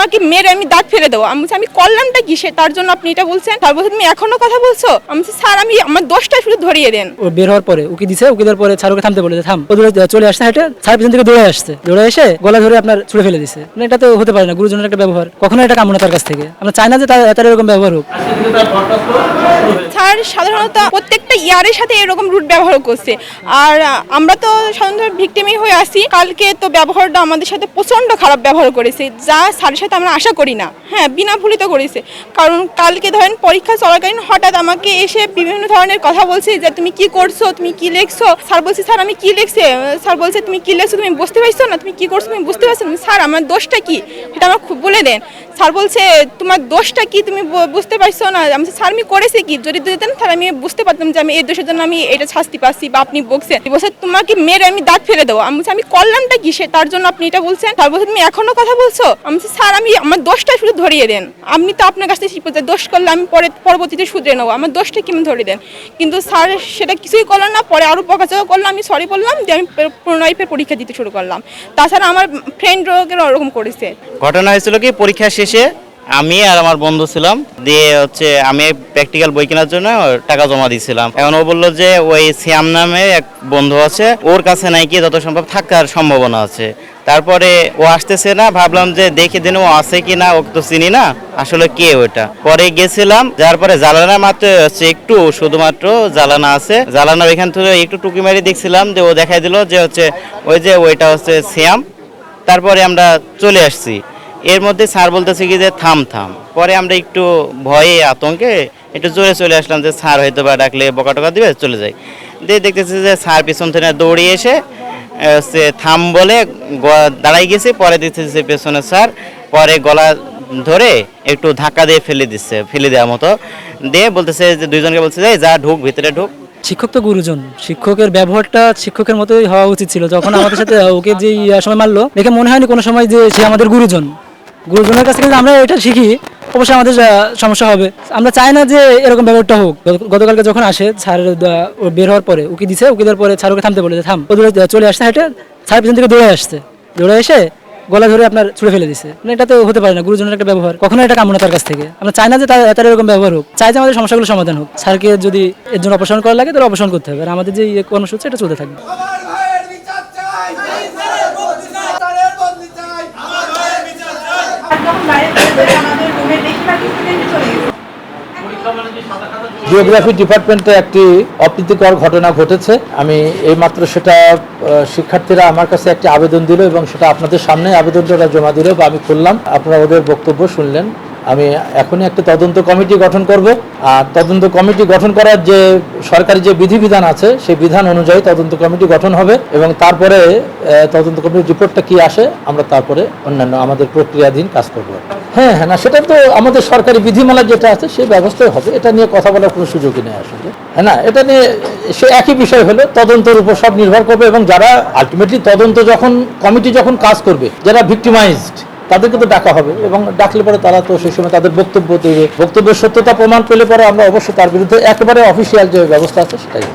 তোমাকে মেরে আমি দাঁত ফেলে দেবো। আমি বলছি আমি করলামটা কি সে তার জন্য আপনি এটা বলছেন? স্যার বলছে তুমি এখনো কথা বলছো? আমি বলছি স্যার আমি আমার দোষটা শুধু ধরিয়ে দেন। ও বের হওয়ার পরে উকি দিছে, উকি দেওয়ার পরে স্যার ওকে থামতে বলেছে, থাম। ও দূরে চলে আসছে হেঁটে, স্যার পিছন থেকে দৌড়ে আসছে, দৌড়ে এসে গলা ধরে আপনার ছুড়ে ফেলে দিছে। মানে এটা তো হতে পারে না, গুরুজনের একটা ব্যবহার কখনো এটা কামনা তার কাছ থেকে। আমরা চাই না যে তার এরকম ব্যবহার হোক। স্যার সাধারণত প্রত্যেকটা ইয়ারের সাথে এরকম রুট ব্যবহার করছে। আর আমরা তো সাধারণত ভিকটিমই হয়ে আসি। কালকে তো ব্যবহারটা আমাদের সাথে প্রচণ্ড খারাপ ব্যবহার করেছে, যা স্যারের সাথে আমরা আশা করি না। হ্যাঁ, বিনা ভুলিত করেছে। কারণ কালকে ধরেন পরীক্ষা চলাকালীন হঠাৎ আমাকে এসে বিভিন্ন ধরনের কথা বলছে যে তুমি কি করছো, তুমি কি লিখছো। স্যার বলছি স্যার আমি কি লিখছি। স্যার বলছে তুমি কি লিখছো, তুমি বুঝতে পারছো না, তুমি কি করছো তুমি বুঝতে পারছো না। স্যার আমার দোষটা কি সেটা আমার খুব বলে দেন। স্যার বলছে তোমার দোষটা কি তুমি বুঝতে পারছো না। আমি স্যার আমি করেছি কি, যদি দিতেন তাহলে আমি বুঝতে পারতাম যে আমি এই দোষের জন্য আমি এটা শাস্তি পাচ্ছি বা আপনি বলছেন। বলছে তোমাকে মেরে আমি দাঁত ফেলে দেবো। আমি বলছি আমি করলামটা কি সে তার জন্য আপনি এটা বলছেন? স্যার বলছে তুমি এখনো কথা বলছো? আমি বলছি স্যার আমি আমার দোষটা শুধু ধরিয়ে দেন। আপনি তো আপনার কাছ থেকে শিখবো যে দোষ করলে আমি পরবর্তীতে শুধরে নেবো, আমার দোষটা কেমন ধরিয়ে দেন। কিন্তু স্যার সেটা কিছুই করলো না। পরে আরও বকাঝকা করলো, আমি সরি বললাম, দিয়ে আমি পুনরায় পরীক্ষা দিতে শুরু করলাম। তাছাড়া আমার ফ্রেন্ড ওরকম করেছে। ঘটনা হয়েছিল কি, পরীক্ষা শেষে আমি আর আমার বন্ধু ছিলাম, দিয়ে আমি প্র্যাকটিক্যাল বই কেনার জন্য টাকা জমা দিয়েছিলাম। এখন ও বললো যে ওই শ্যাম নামে এক বন্ধু আছে, ওর কাছে নাকি যত সম্ভব থাকার সম্ভাবনা আছে। তারপরে ও আসতেছে না, ভাবলাম যে দেখে দিন ও আছে কি না, ওকে তো চিনি না আসলে কে ওটা। পরে গেছিলাম, যার পরে জ্বালানা মাত্র একটু শুধুমাত্র জ্বালানা আছে, জ্বালানা ওইখান থেকে একটু টুকি মারি দেখছিলাম যে ও দেখাই দিল যে ওই যে ওইটা হচ্ছে শ্যাম। তারপরে আমরা চলে আসছি। এর মধ্যে স্যার বলতেছে কি যে থাম থাম। পরে আমরা একটু ভয়ে আতঙ্কে একটু জোরে চলে আসলাম যে স্যার হয়তো বা ডাকলে বকা টকা দিবে, চলে যাই। দিয়ে দেখতেছি যে স্যার পিছন থেকে দৌড়িয়ে এসে থাম বলে দাঁড়াই গেছে। পরে দেখতেছি পেছনে স্যার, পরে গলা ধরে একটু ধাক্কা দিয়ে ফেলে দেওয়ার মতো দিয়ে বলতেছে যে দুইজনকে বলছে যে যা ঢুক, ভিতরে ঢুক। শিক্ষক তো গুরুজন, শিক্ষকের ব্যবহারটা শিক্ষকের মতোই হওয়া উচিত ছিল। যখন আমাদের সাথে ওকে যে সময় মারলো, দেখে মনে হয়নি কোনো সময় যে সে আমাদের গুরুজন। গুরুজনের কাছ থেকে আমরা এটা শিখি, অবশ্যই আমাদের সমস্যা হবে। আমরা চাই না যে এরকম ব্যাপারটা হোক। গতকালকে যখন আসে স্যার বের হওয়ার পরে উকি দিছে, উকি দেওয়ার পরে স্যার ওকে থামতে বলেছে, থাম। ও দূরে চলে আসছে হেঁটে, স্যার পিছন থেকে দৌড়ে আসছে, দৌড়ে এসে গলা ধরে আপনার ছুড়ে ফেলে দিছে। মানে এটা তো হতে পারে না, গুরুজনের একটা ব্যবহার কখনো এটা কামনা তার কাছ থেকে। আমরা চাই না যে তার এরকম ব্যবহার হোক, চাই যে আমাদের সমস্যাগুলো সমাধান হোক। স্যারকে যদি এর জন্য অপসারণ করা লাগে তাহলে অপসারণ করতে হবে, আর আমাদের যে কর্মসূচি এটা চলতে থাকবে। জিওগ্রাফি ডিপার্টমেন্টে একটি অপ্রীতিকর ঘটনা ঘটেছে। আমি এইমাত্র সেটা শিক্ষার্থীরা আমার কাছে একটি আবেদন দিল এবং সেটা আপনাদের সামনে আবেদনটা জমা দিল বা আমি খুললাম, আপনারা ওদের বক্তব্য শুনলেন। আমি এখনই একটা তদন্ত কমিটি গঠন করব, আর তদন্ত কমিটি গঠন করার যে সরকারি যে বিধিবিধান আছে সেই বিধান অনুযায়ী তদন্ত কমিটি গঠন হবে এবং তারপরে তদন্ত কমিটির রিপোর্টটা কি আসে আমরা তারপরে অন্যান্য আমাদের প্রক্রিয়াধীন কাজ করব। হ্যাঁ হ্যাঁ, না সেটা তো আমাদের সরকারি বিধিমালা যেটা আছে সেই ব্যবস্থাই হবে, এটা নিয়ে কথা বলার কোনো সুযোগই নেই আসলে। হ্যাঁ না, এটা নিয়ে সে একই বিষয় হলো, তদন্তের উপর সব নির্ভর করবে এবং যারা আলটিমেটলি তদন্ত যখন কমিটি যখন কাজ করবে, যারা ভিক্টিমাইজড তাদেরকে তো ডাকা হবে এবং ডাকলে পরে তারা তো সেই সময় তাদের বক্তব্য দেবে। বক্তব্যের সত্যতা প্রমাণ পেলে পরে আমরা অবশ্যই তার বিরুদ্ধে একেবারে অফিসিয়াল যে ব্যবস্থা আছে সেটাই